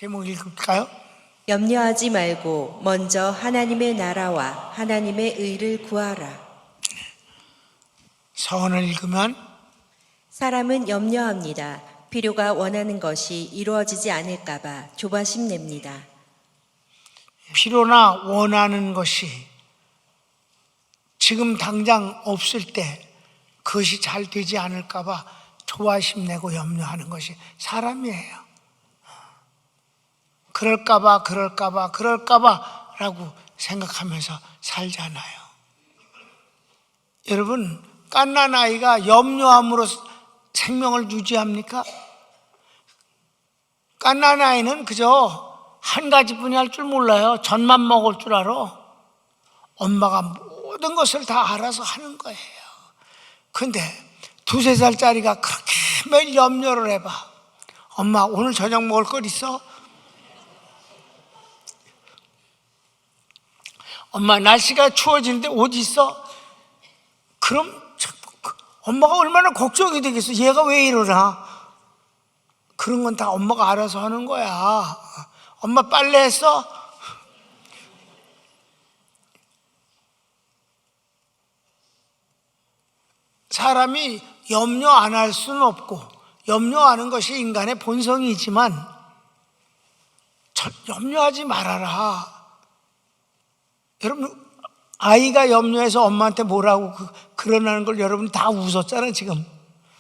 제목 읽을까요? 염려하지 말고 먼저 하나님의 나라와 하나님의 의를 구하라. 서원을 읽으면 사람은 염려합니다. 필요가 원하는 것이 이루어지지 않을까 봐 조바심 냅니다. 필요나 원하는 것이 지금 당장 없을 때 그것이 잘 되지 않을까 봐 조바심 내고 염려하는 것이 사람이에요. 그럴까 봐 라고 생각하면서 살잖아요. 여러분, 갓난 아이가 염려함으로 생명을 유지합니까? 갓난 아이는 그저 한 가지뿐이 할 줄 몰라요. 젖만 먹을 줄 알아. 엄마가 모든 것을 다 알아서 하는 거예요. 근데 2-3살짜리가 그렇게 매일 염려를 해봐. 엄마 오늘 저녁 먹을 거 있어? 엄마 날씨가 추워지는데 옷 있어? 그럼 엄마가 얼마나 걱정이 되겠어. 얘가 왜 이러나? 그런 건 다 엄마가 알아서 하는 거야. 엄마 빨래 했어? 사람이 염려 안 할 수는 없고 염려하는 것이 인간의 본성이지만 염려하지 말아라. 여러분, 아이가 염려해서 엄마한테 뭐라고 그러는 걸 여러분 다 웃었잖아요. 지금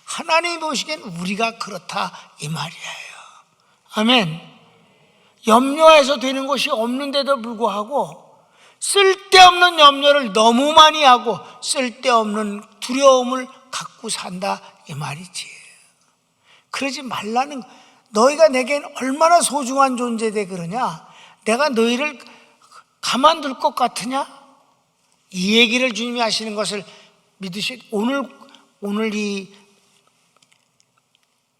하나님이 보시기엔 우리가 그렇다 이 말이에요. 아멘. 염려해서 되는 것이 없는데도 불구하고 쓸데없는 염려를 너무 많이 하고 쓸데없는 두려움을 갖고 산다 이 말이지. 그러지 말라는, 너희가 내겐 얼마나 소중한 존재돼 그러냐? 내가 너희를 가만둘 것 같으냐? 이 얘기를 주님이 하시는 것을 믿으시. 오늘 이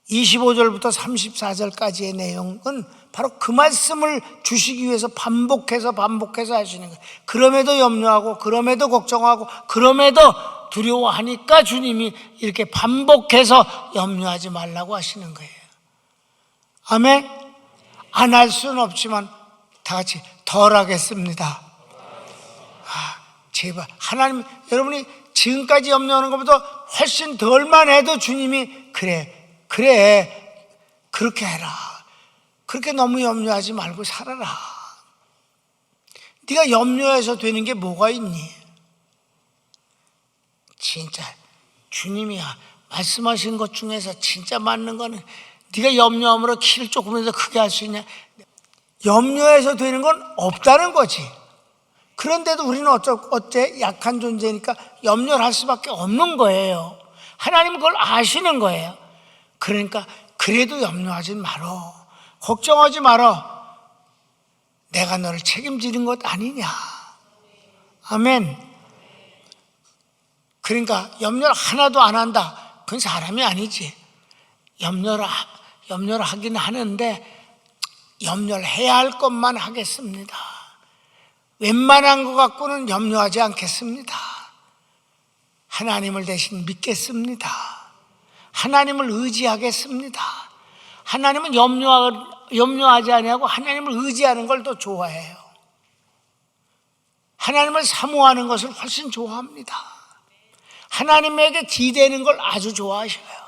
25절부터 34절까지의 내용은 바로 그 말씀을 주시기 위해서 반복해서 하시는 거예요. 그럼에도 염려하고 그럼에도 걱정하고 그럼에도 두려워하니까 주님이 이렇게 반복해서 염려하지 말라고 하시는 거예요. 아멘. 안 할 수는 없지만 다 같이 덜 하겠습니다. 제발 하나님, 여러분이 지금까지 염려하는 것보다 훨씬 덜만 해도 주님이 그래 그렇게 해라. 그렇게 너무 염려하지 말고 살아라. 네가 염려해서 되는 게 뭐가 있니? 진짜 주님이 말씀하신 것 중에서 진짜 맞는 거는 네가 염려함으로 키를 조금이라도 크게 할 수 있냐? 염려해서 되는 건 없다는 거지. 그런데도 우리는 어째 약한 존재니까 염려를 할 수밖에 없는 거예요. 하나님은 그걸 아시는 거예요. 그러니까 그래도 염려하지 말어. 걱정하지 말어. 내가 너를 책임지는 것 아니냐. 아멘. 그러니까 염려를 하나도 안 한다. 그건 사람이 아니지. 염려를 하긴 하는데 염려를 해야 할 것만 하겠습니다. 웬만한 것 갖고는 염려하지 않겠습니다. 하나님을 대신 믿겠습니다. 하나님을 의지하겠습니다. 하나님은 염려하지 아니하고 하나님을 의지하는 걸 더 좋아해요. 하나님을 사모하는 것을 훨씬 좋아합니다. 하나님에게 기대는 걸 아주 좋아하셔요.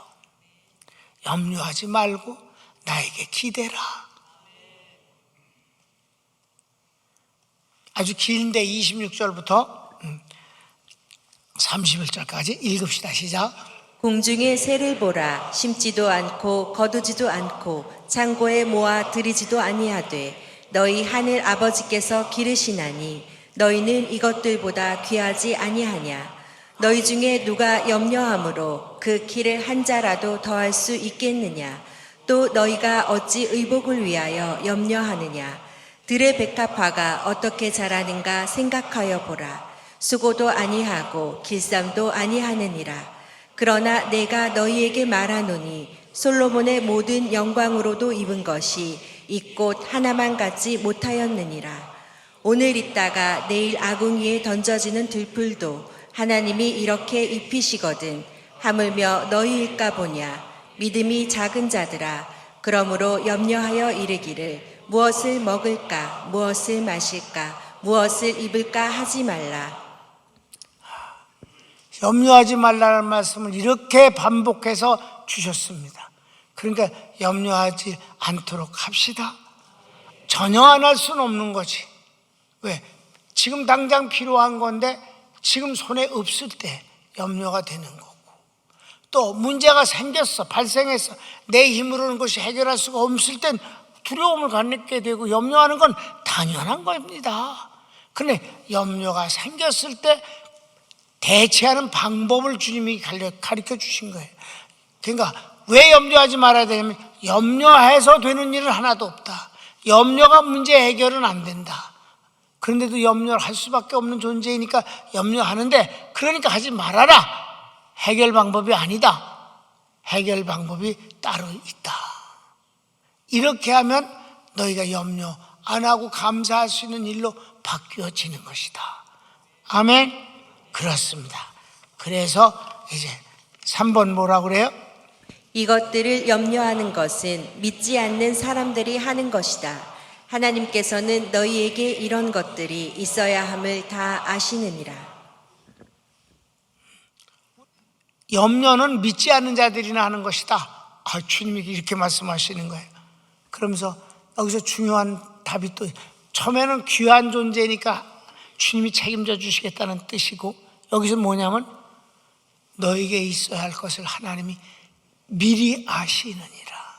염려하지 말고 나에게 기대라. 아주 긴데 26절부터 31절까지 읽읍시다. 시작. 공중의 새를 보라. 심지도 않고 거두지도 않고 창고에 모아 들이지도 아니하되 너희 하늘 아버지께서 기르시나니 너희는 이것들보다 귀하지 아니하냐? 너희 중에 누가 염려함으로 그 키를 한 자라도 더할 수 있겠느냐? 또 너희가 어찌 의복을 위하여 염려하느냐? 들의 백합화가 어떻게 자라는가 생각하여 보라. 수고도 아니하고 길쌈도 아니하느니라. 그러나 내가 너희에게 말하노니 솔로몬의 모든 영광으로도 입은 것이 이 꽃 하나만 갖지 못하였느니라. 오늘 있다가 내일 아궁 이에 던져지는 들풀도 하나님이 이렇게 입히시거든 하물며 너희일까 보냐. 믿음이 작은 자들아, 그러므로 염려하여 이르기를 무엇을 먹을까, 무엇을 마실까, 무엇을 입을까 하지 말라. 염려하지 말라는 말씀을 이렇게 반복해서 주셨습니다. 그러니까 염려하지 않도록 합시다. 전혀 안 할 수는 없는 거지. 왜? 지금 당장 필요한 건데 지금 손에 없을 때 염려가 되는 거고, 또 문제가 생겼어, 발생했어, 내 힘으로는 것이 해결할 수가 없을 땐 두려움을 갖게 되고 염려하는 건 당연한 겁니다. 그런데 염려가 생겼을 때 대체하는 방법을 주님이 가르쳐 주신 거예요. 그러니까 왜 염려하지 말아야 되냐면 염려해서 되는 일은 하나도 없다. 염려가 문제 해결은 안 된다. 그런데도 염려를 할 수밖에 없는 존재이니까 염려하는데, 그러니까 하지 말아라. 해결 방법이 아니다. 해결 방법이 따로 있다. 이렇게 하면 너희가 염려 안 하고 감사할 수 있는 일로 바뀌어지는 것이다. 아멘. 그렇습니다. 그래서 이제 3번 뭐라고 그래요? 이것들을 염려하는 것은 믿지 않는 사람들이 하는 것이다. 하나님께서는 너희에게 이런 것들이 있어야 함을 다 아시느니라. 염려는 믿지 않는 자들이나 하는 것이다. 주님이 이렇게 말씀하시는 거예요. 그러면서 여기서 중요한 답이 또, 처음에는 귀한 존재니까 주님이 책임져 주시겠다는 뜻이고, 여기서 뭐냐면 너에게 있어야 할 것을 하나님이 미리 아시느니라.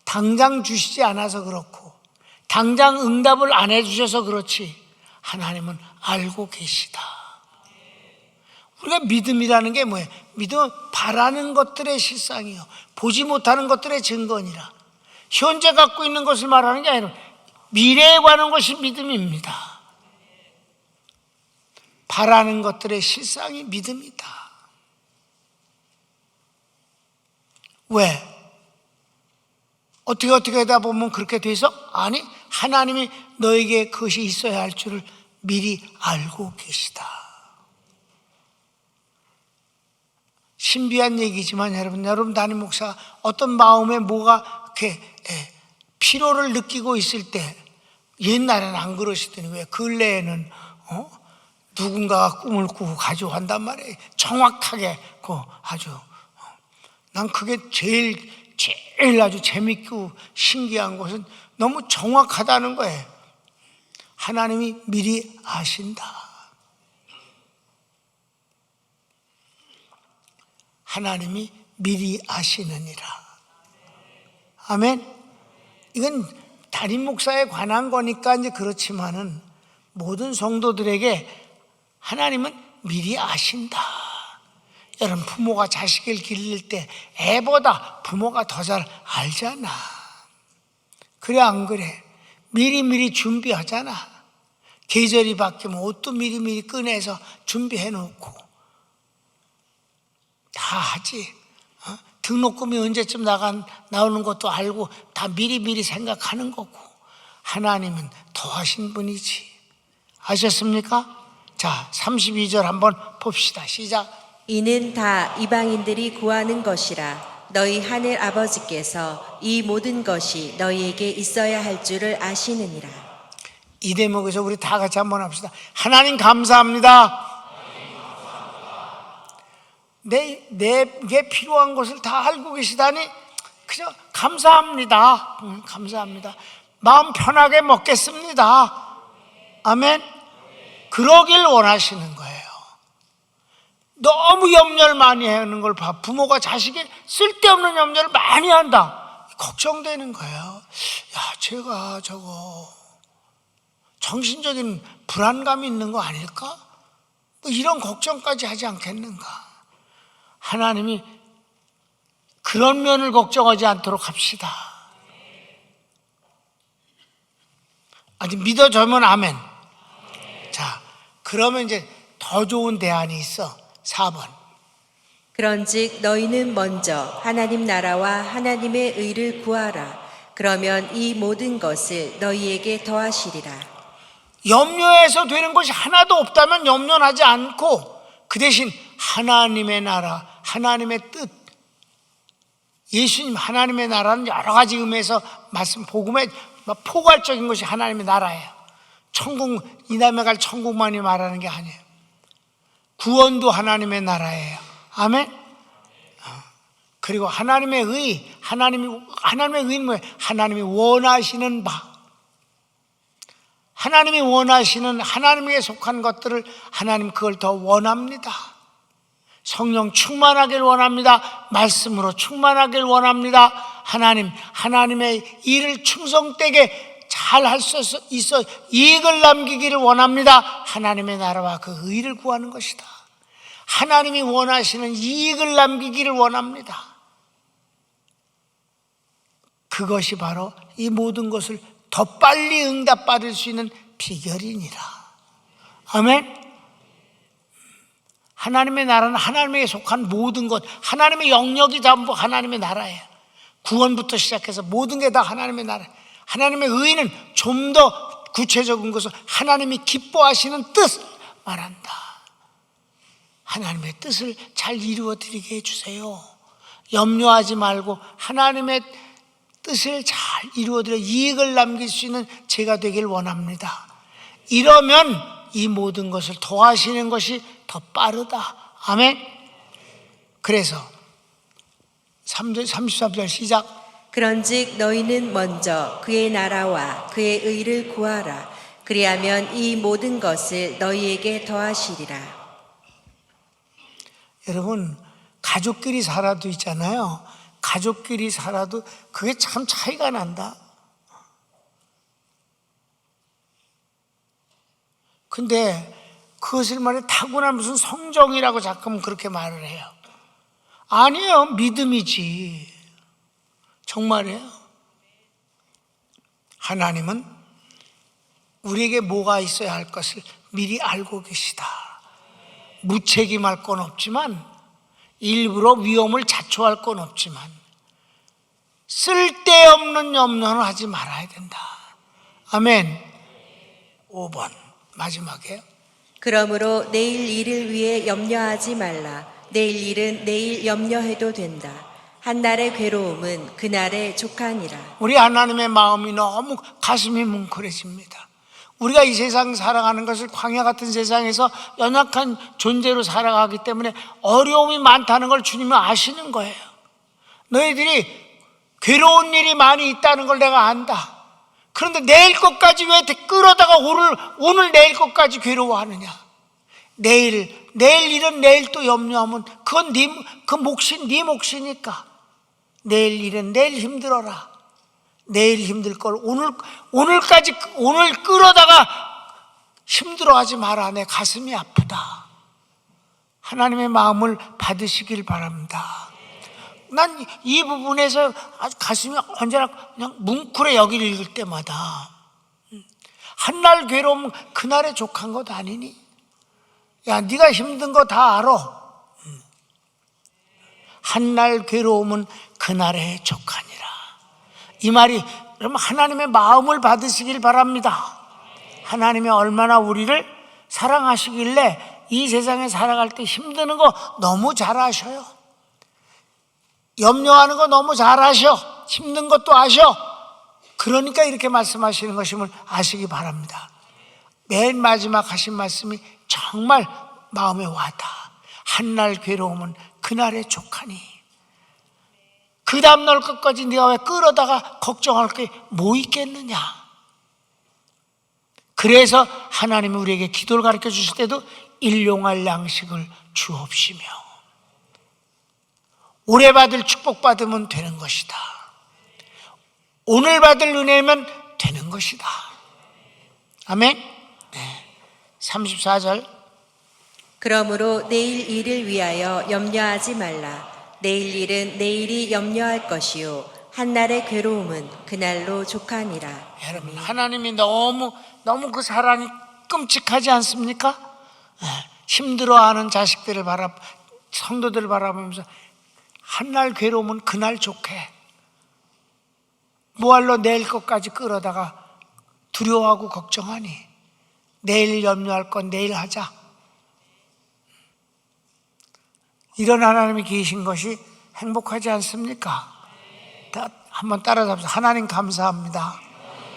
당장 주시지 않아서 그렇고 당장 응답을 안 해주셔서 그렇지 하나님은 알고 계시다. 우리가 믿음이라는 게 뭐예요? 믿음은 바라는 것들의 실상이요 보지 못하는 것들의 증거니라. 현재 갖고 있는 것을 말하는 게 아니라 미래에 관한 것이 믿음입니다. 바라는 것들의 실상이 믿음이다. 왜? 어떻게 하다 보면 그렇게 돼서? 아니, 하나님이 너에게 그것이 있어야 할 줄을 미리 알고 계시다. 신비한 얘기지만 여러분 담임 목사가 어떤 마음에 뭐가 이렇게 피로를 느끼고 있을 때, 옛날에는 안 그러시더니 왜 근래에는 누군가가 꿈을 꾸고 가져간단 말이에요. 정확하게 아주 난 그게 제일 아주 재밌고 신기한 것은 너무 정확하다는 거예요. 하나님이 미리 아신다. 하나님이 미리 아시느니라. 아멘. 이건 담임 목사에 관한 거니까 이제 그렇지만은 모든 성도들에게 하나님은 미리 아신다. 여러분, 부모가 자식을 기를 때 애보다 부모가 더 잘 알잖아. 그래 안 그래? 미리미리 준비하잖아. 계절이 바뀌면 옷도 미리미리 꺼내서 준비해 놓고 다 하지. 등록금이 언제쯤 나오는 것도 알고 다 미리미리 생각하는 거고. 하나님은 더 하신 분이지. 아셨습니까? 자, 32절 한번 봅시다. 시작. 이는 다 이방인들이 구하는 것이라. 너희 하늘 아버지께서 이 모든 것이 너희에게 있어야 할 줄을 아시느니라. 이 대목에서 우리 다 같이 한번 합시다. 하나님 감사합니다. 내게 필요한 것을 다 알고 계시다니 그저 감사합니다. 감사합니다. 마음 편하게 먹겠습니다. 아멘. 그러길 원하시는 거예요. 너무 염려를 많이 하는 걸 봐. 부모가 자식이 쓸데없는 염려를 많이 한다. 걱정되는 거예요. 야, 제가 저거 정신적인 불안감이 있는 거 아닐까? 뭐 이런 걱정까지 하지 않겠는가? 하나님이 그런 면을 걱정하지 않도록 합시다. 아직 믿어져면 아멘. 자, 그러면 이제 더 좋은 대안이 있어. 4번. 그런즉 너희는 먼저 하나님 나라와 하나님의 의를 구하라. 그러면 이 모든 것을 너희에게 더하시리라. 염려해서 되는 것이 하나도 없다면 염려하지 않고 그 대신 하나님의 나라, 하나님의 뜻, 예수님 하나님의 나라는 여러 가지 의미에서 말씀 복음의 포괄적인 것이 하나님의 나라예요. 천국, 이 다음에 갈 천국만이 말하는 게 아니에요. 구원도 하나님의 나라예요. 아멘. 그리고 하나님의 의, 하나님의 의는 뭐예요? 하나님이 원하시는 바, 하나님이 원하시는, 하나님에게 속한 것들을 하나님 그걸 더 원합니다. 성령 충만하길 원합니다. 말씀으로 충만하길 원합니다. 하나님의 일을 충성되게 잘 할 수 있어 이익을 남기기를 원합니다. 하나님의 나라와 그 의를 구하는 것이다. 하나님이 원하시는 이익을 남기기를 원합니다. 그것이 바로 이 모든 것을 더 빨리 응답받을 수 있는 비결이니라. 아멘. 하나님의 나라는 하나님에게 속한 모든 것, 하나님의 영역이 전부 하나님의 나라예요. 구원부터 시작해서 모든 게 다 하나님의 나라예요. 하나님의 의는 좀 더 구체적인 것을 하나님이 기뻐하시는 뜻을 말한다. 하나님의 뜻을 잘 이루어드리게 해주세요. 염려하지 말고 하나님의 뜻을 잘 이루어드려 이익을 남길 수 있는 제가 되길 원합니다. 이러면 이 모든 것을 도와주시는 것이 더 빠르다. 아멘. 그래서 33절 시작. 그런즉 너희는 먼저 그의 나라와 그의 의를 구하라. 그리하면 이 모든 것을 너희에게 더하시리라. 여러분, 가족끼리 살아도 있잖아요. 가족끼리 살아도 그게 참 차이가 난다. 근데 그것을 말해 타고난 무슨 성정이라고 자꾸 그렇게 말을 해요. 아니에요. 믿음이지. 정말이에요. 하나님은 우리에게 뭐가 있어야 할 것을 미리 알고 계시다. 무책임할 건 없지만, 일부러 위험을 자초할 건 없지만, 쓸데없는 염려는 하지 말아야 된다. 아멘. 5번 마지막이에요. 그러므로 내일 일을 위해 염려하지 말라. 내일 일은 내일 염려해도 된다. 한날의 괴로움은 그날의 족하니라. 우리 하나님의 마음이 너무 가슴이 뭉클해집니다. 우리가 이 세상 살아가는 것을 광야 같은 세상에서 연약한 존재로 살아가기 때문에 어려움이 많다는 걸 주님은 아시는 거예요. 너희들이 괴로운 일이 많이 있다는 걸 내가 안다. 그런데 내일 것까지 왜 끌어다가 오늘 내일 것까지 괴로워하느냐. 내일 일은 내일 또 염려하면 그건 그 몫이 네 몫이니까. 내일 일은 내일 힘들어라. 내일 힘들 걸 오늘 끌어다가 힘들어하지 마라. 내 가슴이 아프다. 하나님의 마음을 받으시길 바랍니다. 난 이 부분에서 아주 가슴이 언제나 그냥 뭉클해. 여기를 읽을 때마다 한날 괴로우면 그날에 족한 것 아니니? 야, 네가 힘든 거 다 알아. 한날 괴로움은 그날에 족하니라. 이 말이 여러분 하나님의 마음을 받으시길 바랍니다. 하나님이 얼마나 우리를 사랑하시길래 이 세상에 살아갈 때 힘드는 거 너무 잘 아셔요. 염려하는 거 너무 잘 아셔. 힘든 것도 아셔. 그러니까 이렇게 말씀하시는 것임을 아시기 바랍니다. 맨 마지막 하신 말씀이 정말 마음에 와닿아. 한날 괴로움은 그날에 족하니. 그 다음날 끝까지 네가 왜 끌어다가 걱정할 게 뭐 있겠느냐. 그래서 하나님이 우리에게 기도를 가르쳐 주실 때도 일용할 양식을 주옵시며 오래 받을 축복받으면 되는 것이다. 오늘 받을 은혜면 되는 것이다. 아멘. 네. 34절. 그러므로 내일 일을 위하여 염려하지 말라. 내일 일은 내일이 염려할 것이요 한날의 괴로움은 그날로 족하니라. 여러분, 하나님이 너무 그 사랑이 끔찍하지 않습니까? 힘들어하는 자식들을 성도들을 바라보면서 한날 괴로움은 그날 좋게. 뭐할로 내일 것까지 끌어다가 두려워하고 걱정하니. 내일 염려할 건 내일 하자. 이런 하나님이 계신 것이 행복하지 않습니까? 한번 따라잡시다. 하나님 감사합니다.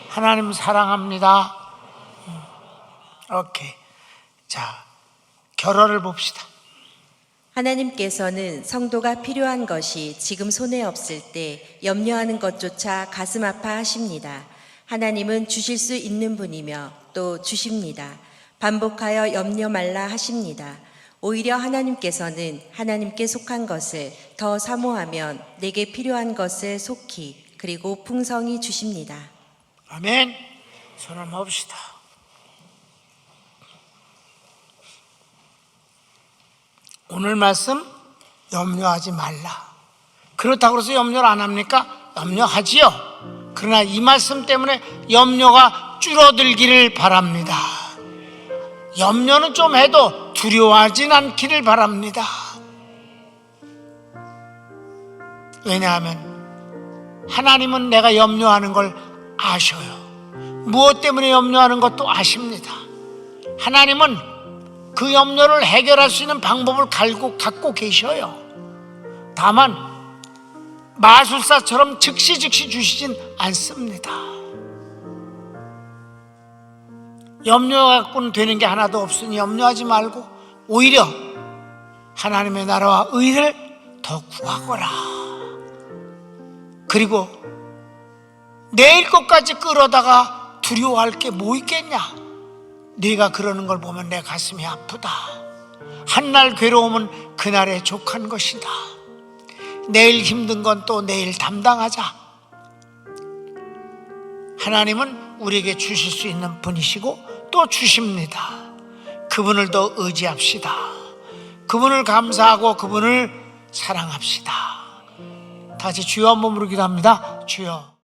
하나님 사랑합니다. 오케이. 자, 결어를 봅시다. 하나님께서는 성도가 필요한 것이 지금 손에 없을 때 염려하는 것조차 가슴 아파하십니다. 하나님은 주실 수 있는 분이며 또 주십니다. 반복하여 염려 말라 하십니다. 오히려 하나님께서는 하나님께 속한 것을 더 사모하면 내게 필요한 것을 속히 그리고 풍성히 주십니다. 아멘. 손 한번 봅시다. 오늘 말씀 염려하지 말라. 그렇다고 해서 염려를 안 합니까? 염려하지요. 그러나 이 말씀 때문에 염려가 줄어들기를 바랍니다. 염려는 좀 해도 두려워하진 않기를 바랍니다. 왜냐하면 하나님은 내가 염려하는 걸 아셔요. 무엇 때문에 염려하는 것도 아십니다. 하나님은 그 염려를 해결할 수 있는 방법을 갖고 계셔요. 다만 마술사처럼 즉시 주시진 않습니다. 염려 갖고는 되는 게 하나도 없으니 염려하지 말고 오히려 하나님의 나라와 의를 더 구하거라. 그리고 내일 것까지 끌어다가 두려워할 게 뭐 있겠냐? 네가 그러는 걸 보면 내 가슴이 아프다. 한날 괴로움은 그날에 족한 것이다. 내일 힘든 건 또 내일 담당하자. 하나님은 우리에게 주실 수 있는 분이시고 또 주십니다. 그분을 더 의지합시다. 그분을 감사하고 그분을 사랑합시다. 다시 주여 한번 부르기도 합니다. 주여.